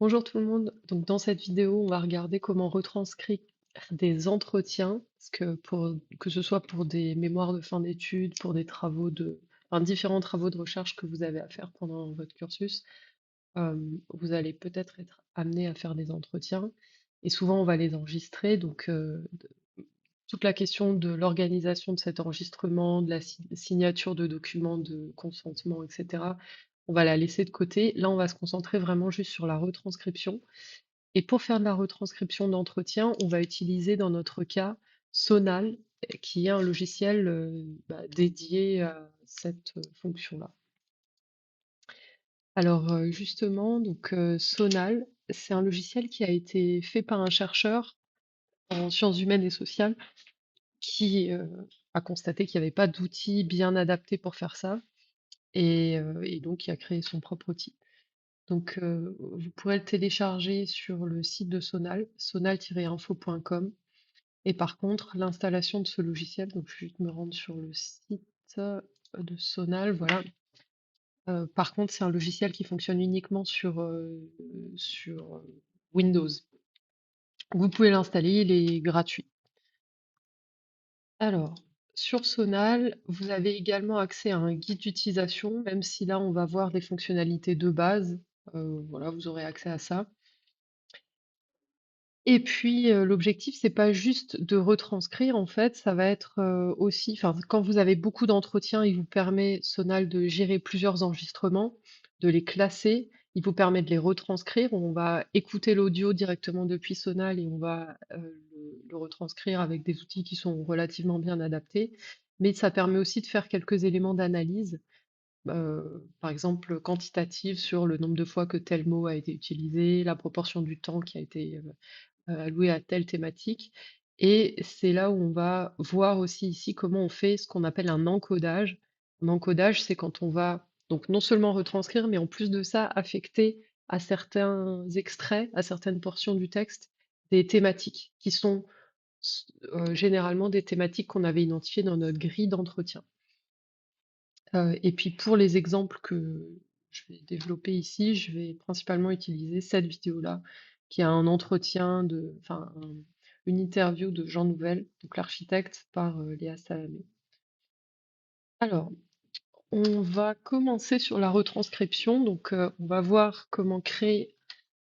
Bonjour tout le monde. Donc dans cette vidéo, on va regarder comment retranscrire des entretiens, parce que que ce soit pour des mémoires de fin d'études, pour des enfin, différents travaux de recherche que vous avez à faire pendant votre cursus, vous allez peut-être être amené à faire des entretiens, et souvent on va les enregistrer. Donc toute la question de l'organisation de cet enregistrement, de la signature de documents de consentement, etc. On va la laisser de côté. Là, on va se concentrer vraiment juste sur la retranscription. Et pour faire de la retranscription d'entretien, on va utiliser dans notre cas Sonal, qui est un logiciel dédié à cette fonction-là. Alors justement, Sonal, c'est un logiciel qui a été fait par un chercheur en sciences humaines et sociales qui a constaté qu'il n'y avait pas d'outils bien adaptés pour faire ça et donc il a créé son propre outil. Donc vous pourrez le télécharger sur le site de Sonal, sonal-info.com. Et par contre, l'installation de ce logiciel, donc je vais juste me rendre sur le site de Sonal, voilà. Par contre, c'est un logiciel qui fonctionne uniquement sur Windows. Vous pouvez l'installer, il est gratuit. Alors, sur Sonal, vous avez également accès à un guide d'utilisation, même si là, on va voir des fonctionnalités de base. Voilà, vous aurez accès à ça. Et puis, l'objectif, c'est pas juste de retranscrire, en fait, ça va être, aussi enfin, quand vous avez beaucoup d'entretiens, il vous permet, Sonal, de gérer plusieurs enregistrements, de les classer. Il vous permet de les retranscrire. On va écouter l'audio directement depuis Sonal et on va, le retranscrire avec des outils qui sont relativement bien adaptés. Mais ça permet aussi de faire quelques éléments d'analyse, par exemple, quantitative sur le nombre de fois que tel mot a été utilisé, la proportion du temps qui a été, alloué à telle thématique. Et c'est là où on va voir aussi ici comment on fait ce qu'on appelle un encodage. Un encodage, c'est quand on va donc non seulement retranscrire, mais en plus de ça, affecter à certains extraits, à certaines portions du texte, des thématiques qui sont généralement des thématiques qu'on avait identifiées dans notre grille d'entretien. Et puis pour les exemples que je vais développer ici, je vais principalement utiliser cette vidéo-là, qui a un entretien une interview de Jean Nouvel, donc l'architecte, par Léa Salamé. Alors, on va commencer sur la retranscription. Donc, on va voir comment créer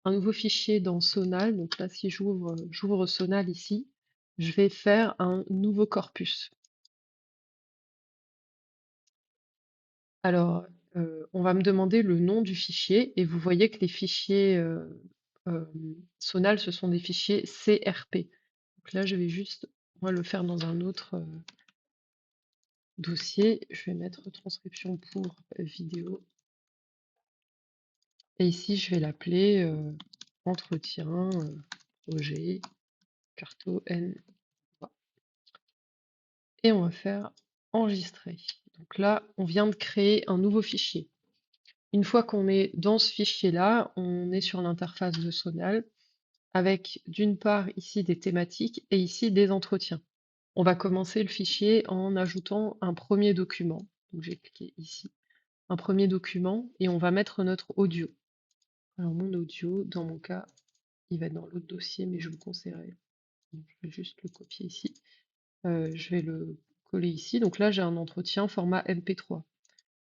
un nouveau fichier dans Sonal. Donc là, si j'ouvre Sonal ici, je vais faire un nouveau corpus. Alors, on va me demander le nom du fichier et vous voyez que les fichiers Sonal, ce sont des fichiers CRP. Donc là, je vais juste moi le faire dans un autre dossier. Je vais mettre transcription pour vidéo et ici, je vais l'appeler entretien projet carto N et on va faire enregistrer. Donc là, on vient de créer un nouveau fichier. Une fois qu'on est dans ce fichier-là, on est sur l'interface de Sonal avec d'une part ici des thématiques et ici des entretiens. On va commencer le fichier en ajoutant un premier document. Donc j'ai cliqué ici, un premier document, et on va mettre notre audio. Alors mon audio, dans mon cas, il va être dans l'autre dossier, mais je vous conseillerais. Donc, je vais juste le copier ici. Je vais le coller ici. Donc là, j'ai un entretien format MP3.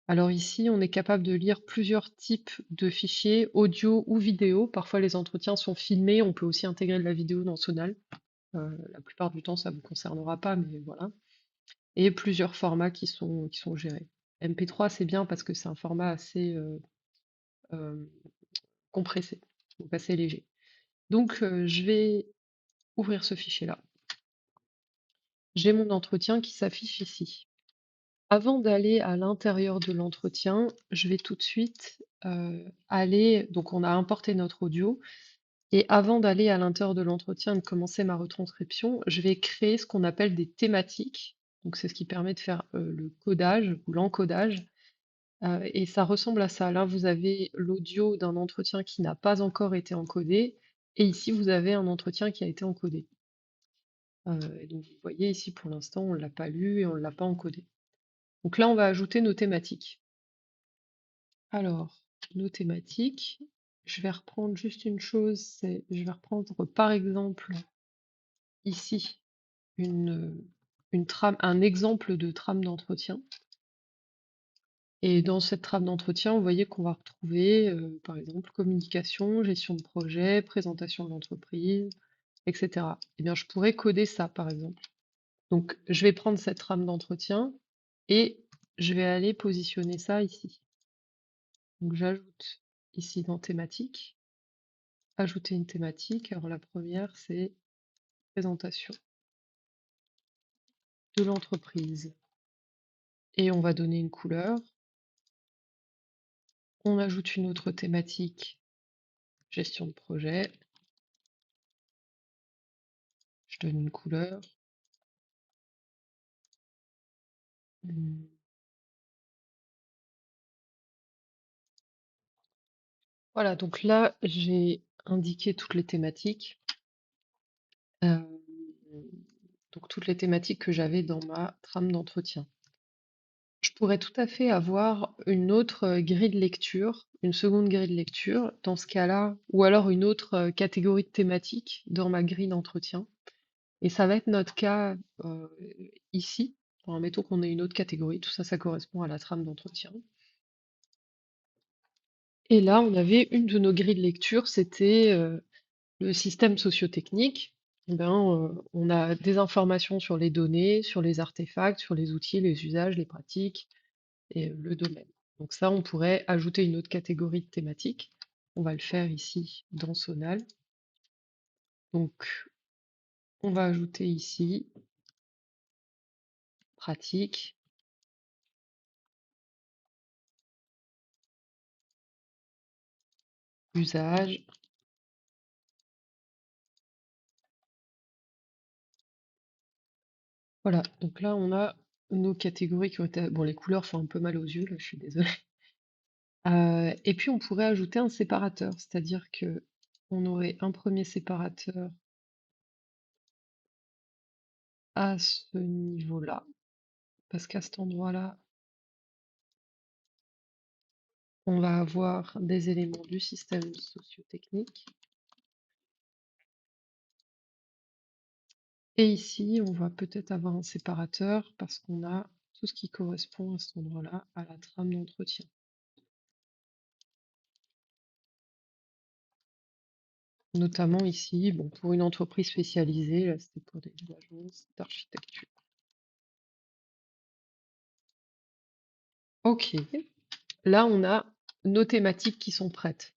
Alors ici, on est capable de lire plusieurs types de fichiers, audio ou vidéo. Parfois, les entretiens sont filmés. On peut aussi intégrer de la vidéo dans Sonal. La plupart du temps, ça ne vous concernera pas, mais voilà. Et plusieurs formats qui sont gérés. MP3, c'est bien parce que c'est un format assez euh, compressé, donc assez léger. Donc, je vais ouvrir ce fichier-là. J'ai mon entretien qui s'affiche ici. Avant d'aller à l'intérieur de l'entretien, je vais tout de suite aller, donc on a importé notre audio, et avant d'aller à l'intérieur de l'entretien et de commencer ma retranscription, je vais créer ce qu'on appelle des thématiques. Donc c'est ce qui permet de faire le codage ou l'encodage. Et ça ressemble à ça. Là, vous avez l'audio d'un entretien qui n'a pas encore été encodé, et ici, vous avez un entretien qui a été encodé. Et donc, vous voyez ici, pour l'instant, on ne l'a pas lu et on ne l'a pas encodé. Donc là, on va ajouter nos thématiques. Alors, nos thématiques, je vais reprendre juste une chose, c'est je vais reprendre par exemple ici une, une trame, un exemple de trame d'entretien. Et dans cette trame d'entretien, vous voyez qu'on va retrouver, par exemple, communication, gestion de projet, présentation de l'entreprise, etc. Eh bien, je pourrais coder ça, par exemple. Donc, je vais prendre cette trame d'entretien et je vais aller positionner ça ici. Donc, j'ajoute ici dans thématique, ajouter une thématique. Alors, la première, c'est présentation de l'entreprise. Et on va donner une couleur. On ajoute une autre thématique, gestion de projet. Je donne une couleur. Voilà, donc là, j'ai indiqué toutes les thématiques. euh, donc toutes les thématiques que j'avais dans ma trame d'entretien. Je pourrais tout à fait avoir une autre grille de lecture, une seconde grille de lecture dans ce cas-là, ou alors une autre catégorie de thématiques dans ma grille d'entretien. Et ça va être notre cas ici. Enfin, mettons qu'on ait une autre catégorie, tout ça, ça correspond à la trame d'entretien. Et là, on avait une de nos grilles de lecture, c'était le système sociotechnique. Eh ben, on a des informations sur les données, sur les artefacts, sur les outils, les usages, les pratiques et le domaine. Donc ça, on pourrait ajouter une autre catégorie de thématiques. On va le faire ici dans Sonal. Donc, on va ajouter ici pratique, usage. Voilà, donc là, on a nos catégories qui ont été... Bon, les couleurs font un peu mal aux yeux, là, je suis désolée. Et puis, on pourrait ajouter un séparateur, c'est-à-dire que on aurait un premier séparateur à ce niveau-là, parce qu'à cet endroit-là, on va avoir des éléments du système sociotechnique. Et ici, on va peut-être avoir un séparateur parce qu'on a tout ce qui correspond à cet endroit-là à la trame d'entretien. Notamment ici, bon, pour une entreprise spécialisée, là c'était pour des agences d'architecture. Ok, là on a nos thématiques qui sont prêtes.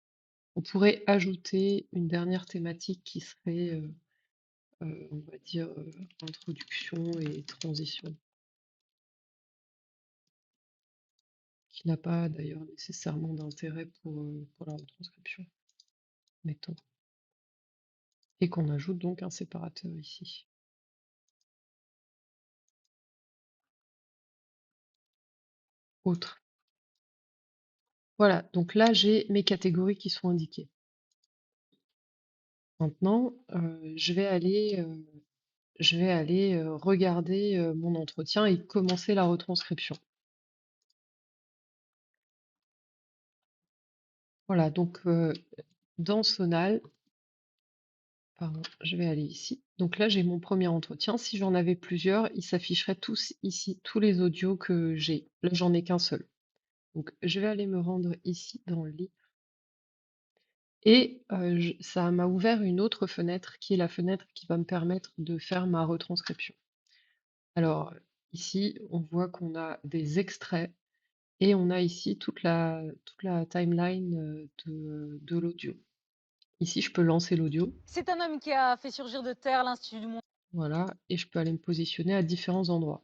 On pourrait ajouter une dernière thématique qui serait, on va dire, introduction et transition, qui n'a pas d'ailleurs nécessairement d'intérêt pour la retranscription, mettons. Et qu'on ajoute donc un séparateur ici. Autre. Voilà, donc là j'ai mes catégories qui sont indiquées. Maintenant, je vais aller regarder mon entretien et commencer la retranscription. Voilà, donc dans Sonal, pardon, je vais aller ici. Donc là, j'ai mon premier entretien. Si j'en avais plusieurs, ils s'afficheraient tous ici, tous les audios que j'ai. Là, j'en ai qu'un seul. Donc, je vais aller me rendre ici dans le lit. Et ça m'a ouvert une autre fenêtre qui est la fenêtre qui va me permettre de faire ma retranscription. Alors, ici, on voit qu'on a des extraits et on a ici toute la timeline de l'audio. Ici, je peux lancer l'audio, C'est un homme qui a fait surgir de terre l'Institut du monde. voilà, et je peux aller me positionner à différents endroits.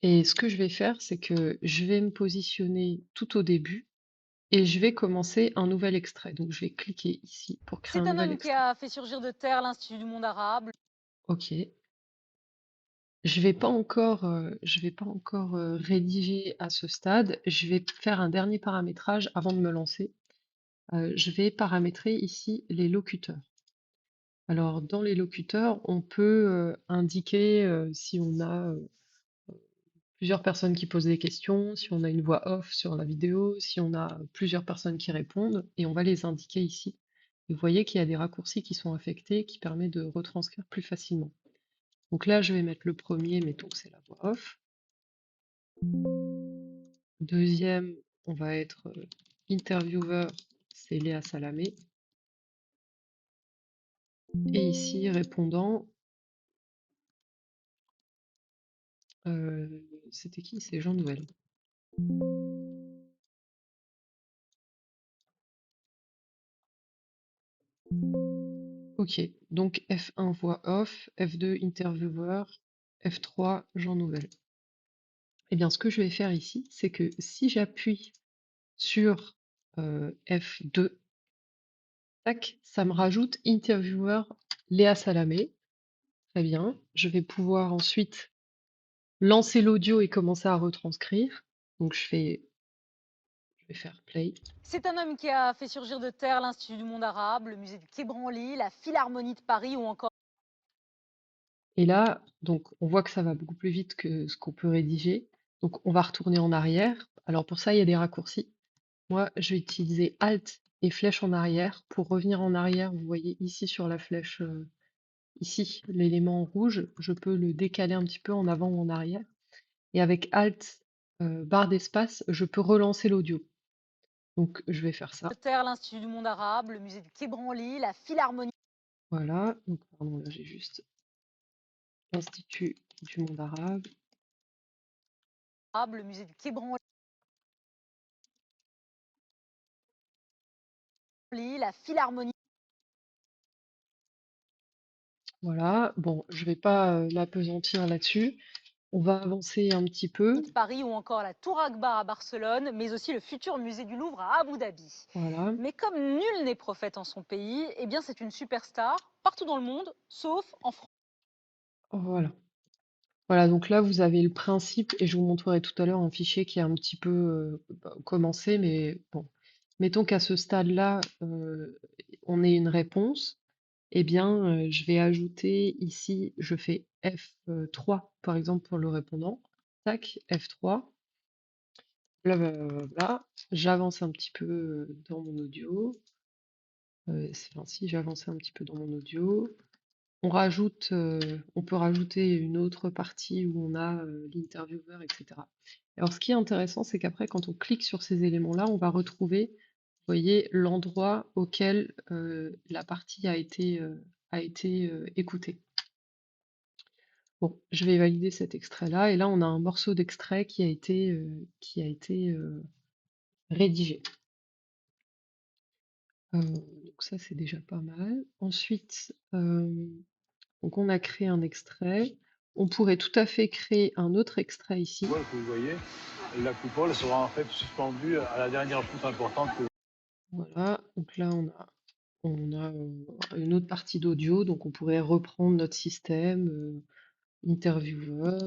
Et ce que je vais faire, c'est que je vais me positionner tout au début et je vais commencer un nouvel extrait. Donc, je vais cliquer ici pour créer un C'est un nouvel homme qui extrait. a fait surgir de terre l'Institut du monde arabe. Ok. Je vais pas encore rédiger à ce stade. Je vais faire un dernier paramétrage avant de me lancer. Je vais paramétrer ici les locuteurs. Alors, dans les locuteurs, on peut indiquer si on a plusieurs personnes qui posent des questions, si on a une voix off sur la vidéo, si on a plusieurs personnes qui répondent, et on va les indiquer ici. Et vous voyez qu'il y a des raccourcis qui sont affectés qui permettent de retranscrire plus facilement. Donc là, je vais mettre le premier, mettons que c'est la voix off. Deuxième, on va être intervieweur, c'est Léa Salamé. Et ici, répondant, c'était qui? C'est Jean Nouvel. Ok, donc F1 voix off, F2 intervieweur, F3 Jean Nouvel. Eh bien, ce que je vais faire ici, c'est que si j'appuie sur F2, tac, ça me rajoute intervieweur Léa Salamé. Très bien. Je vais pouvoir ensuite lancer l'audio et commencer à retranscrire. Donc je vais faire play. C'est un homme qui a fait surgir de terre l'Institut du monde arabe, le musée du Quai Branly, la Philharmonie de Paris ou encore Et là, donc on voit que ça va beaucoup plus vite que ce qu'on peut rédiger. Donc on va retourner en arrière. Alors pour ça, il y a des raccourcis. Moi, je vais utiliser Alt et flèche en arrière. Pour revenir en arrière, vous voyez ici sur la flèche, ici, l'élément rouge, je peux le décaler un petit peu en avant ou en arrière. Et avec Alt, barre d'espace, je peux relancer l'audio. Donc je vais faire ça. de terre l'Institut du monde arabe, le musée du Quai Branly, la Philharmonie Voilà. Donc pardon, là j'ai juste l'Institut du monde arabe. arabe, le musée du Quai Branly, la Philharmonie Voilà. Bon, je vais pas m'appesantir là-dessus. On va avancer un petit peu. de Paris ou encore la Tour Akbar à Barcelone, mais aussi le futur musée du Louvre à Abu Dhabi. Voilà. Mais comme nul n'est prophète en son pays, eh bien c'est une superstar partout dans le monde, sauf en France. Voilà. Voilà, donc là, vous avez le principe, et je vous montrerai tout à l'heure un fichier qui est un petit peu commencé, mais bon. Mettons qu'à ce stade-là, on ait une réponse, eh bien, je vais ajouter ici, je fais F3, par exemple, pour le répondant. Tac, F3. Blablabla. J'avance un petit peu dans mon audio. Enfin, si j'avance un petit peu dans mon audio. On peut rajouter une autre partie où on a l'intervieweur, etc. Alors, ce qui est intéressant, c'est qu'après, quand on clique sur ces éléments-là, on va retrouver, vous voyez, l'endroit auquel la partie a été écoutée. Bon, je vais valider cet extrait-là, et là, on a un morceau d'extrait qui a été rédigé. Donc ça, c'est déjà pas mal. Ensuite, donc on a créé un extrait. On pourrait tout à fait créer un autre extrait ici. Que vous voyez, la coupole sera en fait suspendue à la dernière poutre importante que Voilà, donc là on a une autre partie d'audio, donc on pourrait reprendre notre système, intervieweur,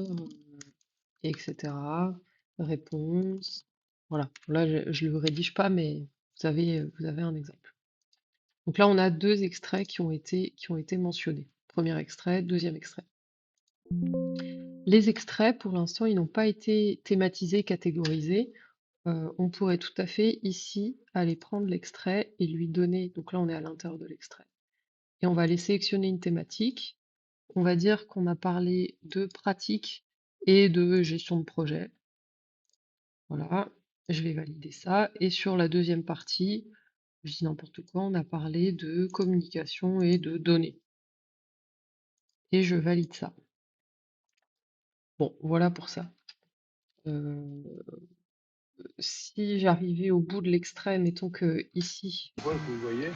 etc. Réponse. Voilà, là je le rédige pas, mais vous avez un exemple. Donc là on a deux extraits qui ont été mentionnés. Premier extrait, deuxième extrait. Les extraits, pour l'instant, ils n'ont pas été thématisés, catégorisés. On pourrait tout à fait ici aller prendre l'extrait et lui donner, donc là on est à l'intérieur de l'extrait, et on va aller sélectionner une thématique. On va dire qu'on a parlé de pratique et de gestion de projet. Voilà, je vais valider ça. Et sur la deuxième partie, je dis n'importe quoi, on a parlé de communication et de données. Et je valide ça. Bon, voilà pour ça. Si j'arrivais au bout de l'extrait, mettons que ici, vous voyez,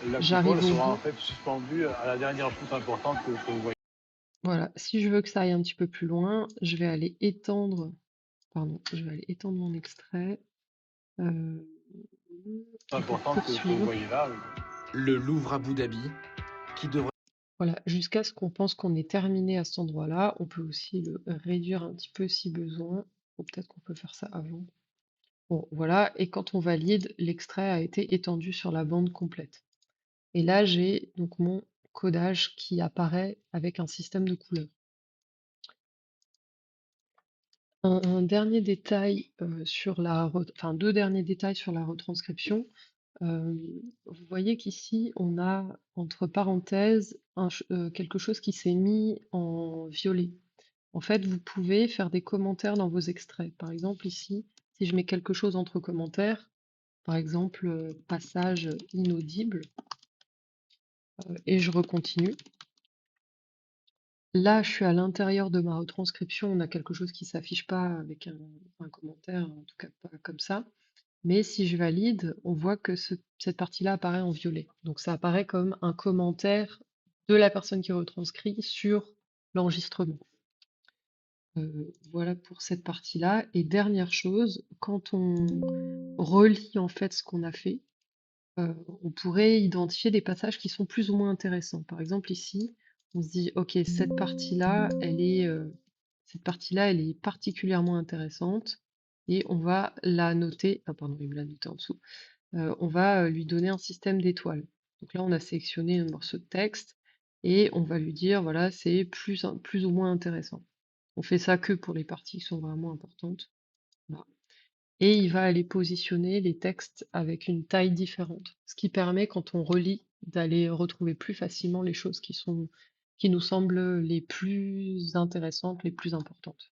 la coupole j'arrive au sera en bout. fait suspendue à la dernière poutre importante que vous voyez. Voilà, si je veux que ça aille un petit peu plus loin, je vais aller étendre, pardon, je vais aller étendre mon extrait. Et pour Importante que vous poursuivre, voyez là. Le Louvre Abu Dhabi, qui devrait voilà, jusqu'à ce qu'on pense qu'on est terminé à cet endroit-là, on peut aussi le réduire un petit peu si besoin. Ou peut-être qu'on peut faire ça avant. Bon, voilà, et quand on valide, l'extrait a été étendu sur la bande complète. Et là, j'ai donc mon codage qui apparaît avec un système de couleurs. Un dernier détail sur enfin deux derniers détails sur la retranscription. Vous voyez qu'ici, on a entre parenthèses quelque chose qui s'est mis en violet. En fait, vous pouvez faire des commentaires dans vos extraits. Par exemple, ici, si je mets quelque chose entre commentaires, par exemple, passage inaudible, et je recontinue. Là, je suis à l'intérieur de ma retranscription, on a quelque chose qui s'affiche pas avec un commentaire, en tout cas pas comme ça. Mais si je valide, on voit que cette partie-là apparaît en violet. Donc ça apparaît comme un commentaire de la personne qui retranscrit sur l'enregistrement. Voilà pour cette partie-là. Et dernière chose, quand on relit en fait ce qu'on a fait, on pourrait identifier des passages qui sont plus ou moins intéressants. Par exemple, ici, on se dit, OK, cette partie-là, elle est particulièrement intéressante et on va la noter. Ah, pardon, il me l'a noté en dessous. On va lui donner un système d'étoiles. Donc là, on a sélectionné un morceau de texte et on va lui dire, voilà, c'est plus ou moins intéressant. On fait ça que pour les parties qui sont vraiment importantes. Voilà. Et il va aller positionner les textes avec une taille différente, ce qui permet, quand on relit, d'aller retrouver plus facilement les choses qui nous semblent les plus intéressantes, les plus importantes.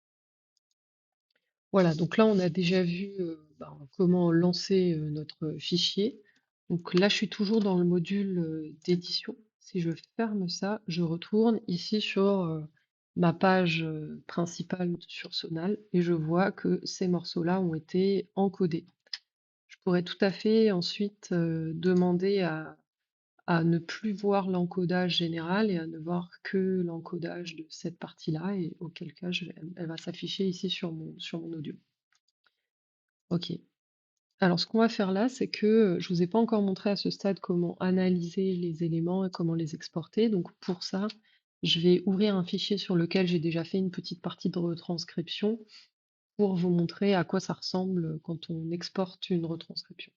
Voilà, donc là, on a déjà vu comment lancer notre fichier. Donc là, je suis toujours dans le module d'édition. Si je ferme ça, je retourne ici sur ma page principale sur Sonal et je vois que ces morceaux-là ont été encodés. Je pourrais tout à fait ensuite demander à ne plus voir l'encodage général et à ne voir que l'encodage de cette partie-là, et auquel cas elle va s'afficher ici sur mon audio. Ok. Alors, ce qu'on va faire là, c'est que je vous ai pas encore montré à ce stade comment analyser les éléments et comment les exporter. Donc, pour ça, je vais ouvrir un fichier sur lequel j'ai déjà fait une petite partie de retranscription pour vous montrer à quoi ça ressemble quand on exporte une retranscription.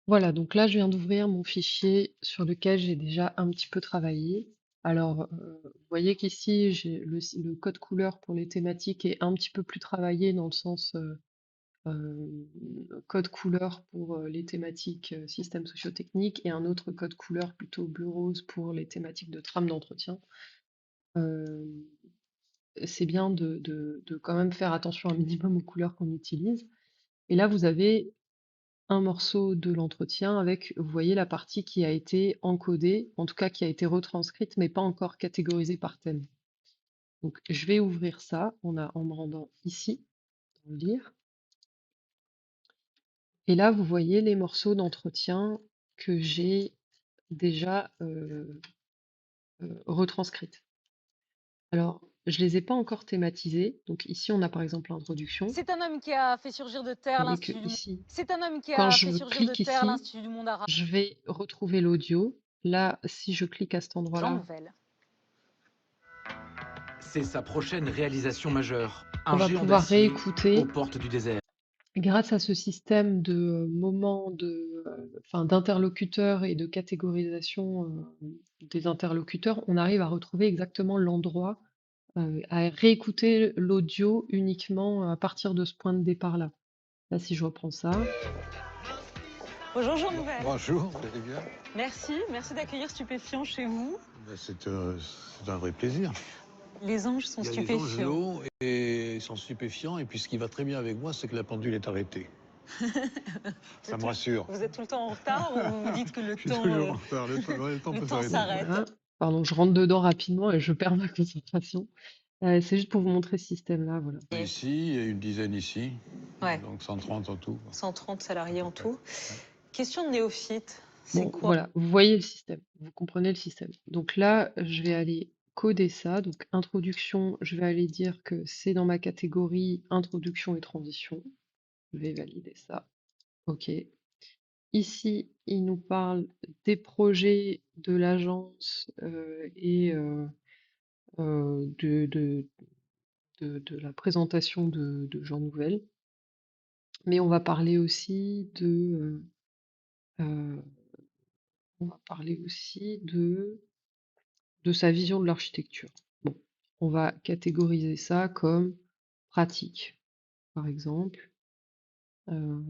Voilà, donc là, je viens d'ouvrir mon fichier sur lequel j'ai déjà un petit peu travaillé. Alors, vous voyez qu'ici, j'ai le code couleur pour les thématiques est un petit peu plus travaillé dans le sens code couleur pour les thématiques systèmes sociotechniques et un autre code couleur plutôt bleu-rose pour les thématiques de trame d'entretien. C'est bien de quand même faire attention un minimum aux couleurs qu'on utilise. Et là, vous avez un morceau de l'entretien avec, vous voyez, la partie qui a été encodée, en tout cas qui a été retranscrite, mais pas encore catégorisée par thème. Donc, je vais ouvrir ça en me rendant ici, dans lire. Et là, vous voyez les morceaux d'entretien que j'ai déjà retranscrites. Alors, je les ai pas encore thématisés. Donc ici, on a par exemple l'introduction. C'est un homme qui a fait surgir de terre Vous voyez que l'Institut du monde. ici, C'est un homme qui quand a je fait surgir de clique terre ici, l'Institut du monde arabe. je vais retrouver l'audio. Là, si je clique à cet Jean endroit-là, Nouvel. C'est sa prochaine réalisation majeure. on Un va géant pouvoir d'acier réécouter. aux portes du désert. Grâce à ce système de moments d'interlocuteurs et de catégorisation des interlocuteurs, on arrive à retrouver exactement l'endroit, à réécouter l'audio uniquement à partir de ce point de départ-là. Là, si je reprends ça, Bonjour Jean Nouvel. Bonjour, vous allez bien? Merci d'accueillir Stupéfiant chez vous. Ben, c'est un vrai plaisir. Les anges sont Il y a des stupéfiants. angelots et ils sont stupéfiants. Et puis ce qui va très bien avec moi, c'est que la pendule est arrêtée. Ça me rassure. Vous êtes tout le temps en retard ou vous vous dites que le Je suis temps, toujours en retard. Le temps peut s'arrêter. s'arrête? voilà. Pardon, je rentre dedans rapidement et je perds ma concentration. C'est juste pour vous montrer ce système-là, voilà. Ici, il y a une dizaine ici. Ouais. Donc 130 en tout. 130 salariés en tout. Question de néophyte, c'est Bon, quoi? voilà, vous voyez le système, vous comprenez le système. Donc là, je vais aller coder ça. Donc introduction, je vais aller dire que c'est dans ma catégorie introduction et transition. Je vais valider ça. OK. Ici, il nous parle des projets de l'agence et de la présentation de Jean Nouvel. Mais on va parler aussi on va parler aussi de sa vision de l'architecture. Bon, on va catégoriser ça comme pratique, par exemple. Euh,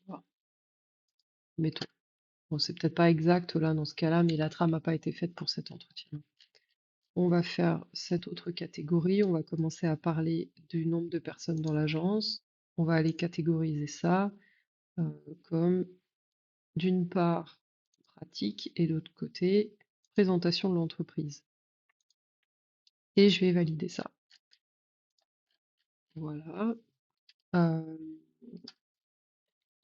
voilà, mettons. Bon, c'est peut-être pas exact là dans ce cas-là, mais la trame n'a pas été faite pour cet entretien. On va faire cette autre catégorie. On va commencer à parler du nombre de personnes dans l'agence. On va aller catégoriser ça comme d'une part pratique et de l'autre côté présentation de l'entreprise. Et je vais valider ça. Voilà.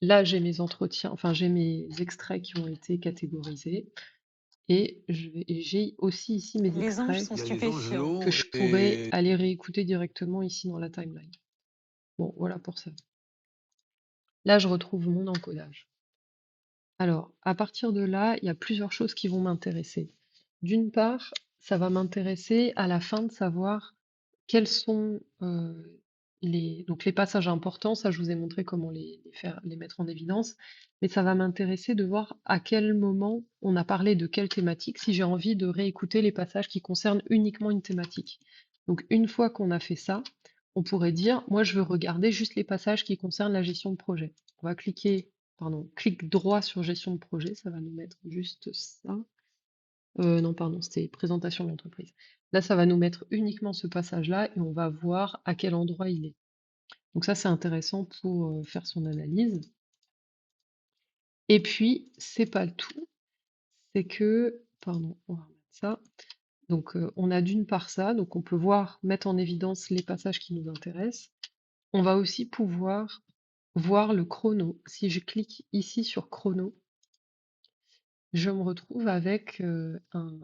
Là, j'ai mes entretiens, enfin j'ai mes extraits qui ont été catégorisés. Et j'ai aussi ici mes Les anges extraits sont Il y a les stupéfiants. que angelots je pourrais et aller réécouter directement ici dans la timeline. Bon, voilà pour ça. Là, je retrouve mon encodage. Alors, à partir de là, il y a plusieurs choses qui vont m'intéresser. D'une part, ça va m'intéresser à la fin de savoir quels sont donc les passages importants. Ça, je vous ai montré comment les mettre en évidence. Mais ça va m'intéresser de voir à quel moment on a parlé de quelle thématique, si j'ai envie de réécouter les passages qui concernent uniquement une thématique. Donc, une fois qu'on a fait ça, on pourrait dire, moi, je veux regarder juste les passages qui concernent la gestion de projet. On va cliquer clic droit sur gestion de projet, ça va nous mettre juste ça. Non, pardon, c'était présentation de l'entreprise. Là, ça va nous mettre uniquement ce passage-là et on va voir à quel endroit il est. Donc ça, c'est intéressant pour faire son analyse. Et puis, c'est pas le tout, c'est que, pardon, on va remettre ça. Donc, on a d'une part ça, donc on peut mettre en évidence les passages qui nous intéressent. On va aussi pouvoir voir le chrono. Si je clique ici sur chrono, je me retrouve avec un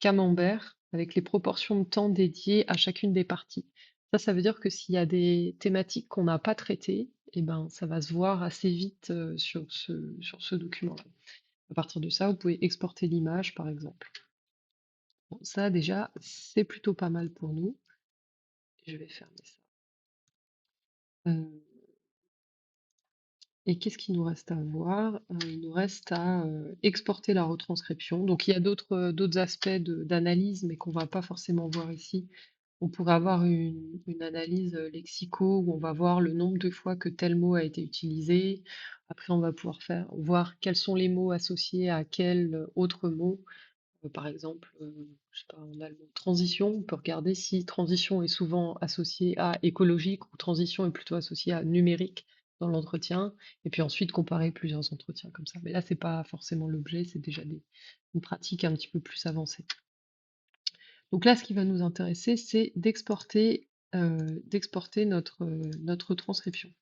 camembert avec les proportions de temps dédiées à chacune des parties. Ça veut dire que s'il y a des thématiques qu'on n'a pas traitées, eh ben, ça va se voir assez vite sur ce document-là. À partir de ça, vous pouvez exporter l'image, par exemple. Bon, ça, déjà, c'est plutôt pas mal pour nous. Je vais fermer ça. Et qu'est-ce qu'il nous reste à voir? Il nous reste à exporter la retranscription. Donc il y a d'autres aspects d'analyse, mais qu'on va pas forcément voir ici. On pourrait avoir une analyse lexico où on va voir le nombre de fois que tel mot a été utilisé. Après, on va pouvoir voir quels sont les mots associés à quel autre mot. Par exemple, je sais pas, on a le mot transition. On peut regarder si transition est souvent associé à écologique ou transition est plutôt associé à numérique dans l'entretien. Et puis ensuite comparer plusieurs entretiens comme ça. Mais là, c'est pas forcément l'objet, c'est déjà une pratique un petit peu plus avancée. Donc là, ce qui va nous intéresser, c'est d'exporter notre transcription.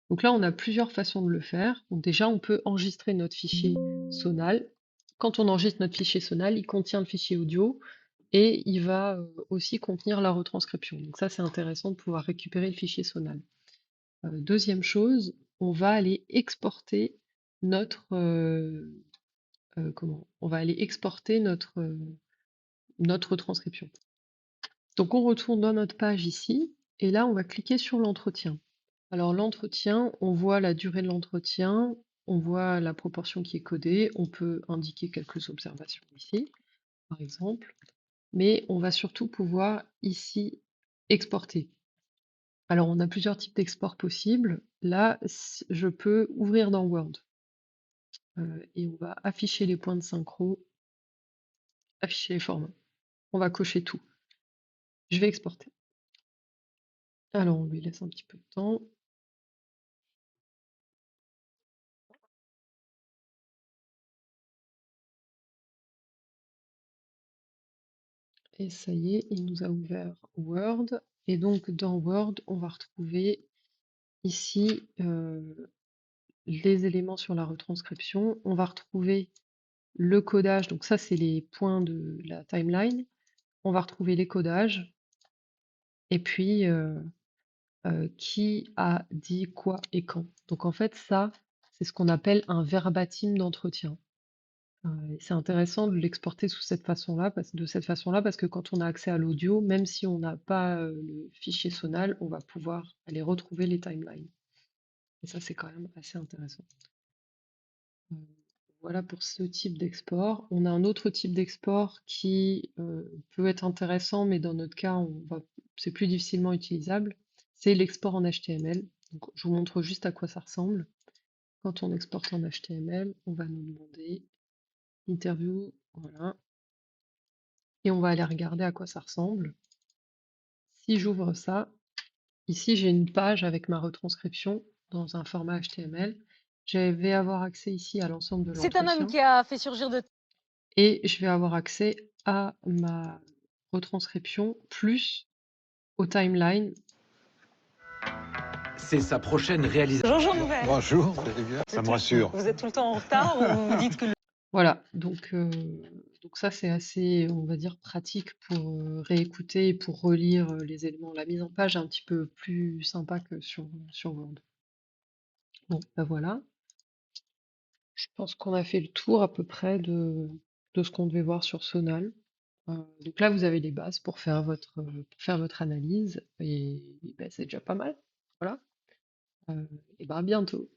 Donc là, on a plusieurs façons de le faire. Donc déjà, on peut enregistrer notre fichier Sonal. Quand on enregistre notre fichier Sonal, il contient le fichier audio et il va aussi contenir la retranscription. Donc ça, c'est intéressant de pouvoir récupérer le fichier Sonal. Deuxième chose, on va aller exporter notre on va aller exporter notre transcription. Donc on retourne dans notre page ici, et là on va cliquer sur l'entretien. Alors l'entretien, on voit la durée de l'entretien, on voit la proportion qui est codée, on peut indiquer quelques observations ici, par exemple, mais on va surtout pouvoir ici exporter. Alors on a plusieurs types d'export possibles. Là, je peux ouvrir dans Word. Et on va afficher les points de synchro, afficher les formats. On va cocher tout. Je vais exporter. Alors on lui laisse un petit peu de temps. Et ça y est, il nous a ouvert Word. Et donc dans Word, on va retrouver ici les éléments sur la retranscription. On va retrouver le codage. Donc ça, c'est les points de la timeline. On va retrouver les codages. Et puis, qui a dit quoi et quand. Donc en fait, ça, c'est ce qu'on appelle un verbatim d'entretien. C'est intéressant de l'exporter de cette façon-là, parce que quand on a accès à l'audio, même si on n'a pas le fichier Sonal, on va pouvoir aller retrouver les timelines. Et ça, c'est quand même assez intéressant. Voilà pour ce type d'export. On a un autre type d'export qui peut être intéressant, mais dans notre cas, c'est plus difficilement utilisable. C'est l'export en HTML. Donc, je vous montre juste à quoi ça ressemble. Quand on exporte en HTML, on va nous demander interview, voilà. Et on va aller regarder à quoi ça ressemble. Si j'ouvre ça, ici j'ai une page avec ma retranscription dans un format HTML. Je vais avoir accès ici à l'ensemble de C'est un homme l'entretien qui a fait surgir de et je vais avoir accès à ma retranscription plus au timeline. C'est sa prochaine réalisation. Jean-Jean Nouvel. Bonjour, vous allez bien? Ça me rassure. Vous êtes tout le temps en retard ou vous dites que Voilà, donc ça c'est assez, on va dire, pratique pour réécouter et pour relire les éléments. La mise en page est un petit peu plus sympa que sur Word. Bon, ben voilà. Je pense qu'on a fait le tour à peu près de ce qu'on devait voir sur Sonal. Donc là, vous avez les bases pour faire votre analyse et ben, c'est déjà pas mal. Voilà. Et ben à bientôt.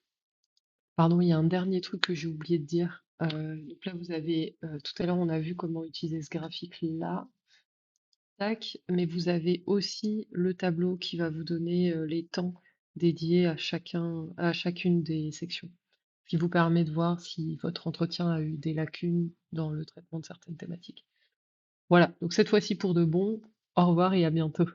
Pardon, il y a un dernier truc que j'ai oublié de dire. Donc là, vous avez, tout à l'heure, on a vu comment utiliser ce graphique-là. Tac, mais vous avez aussi le tableau qui va vous donner les temps dédiés à chacune des sections, ce qui vous permet de voir si votre entretien a eu des lacunes dans le traitement de certaines thématiques. Voilà, donc cette fois-ci pour de bon, au revoir et à bientôt.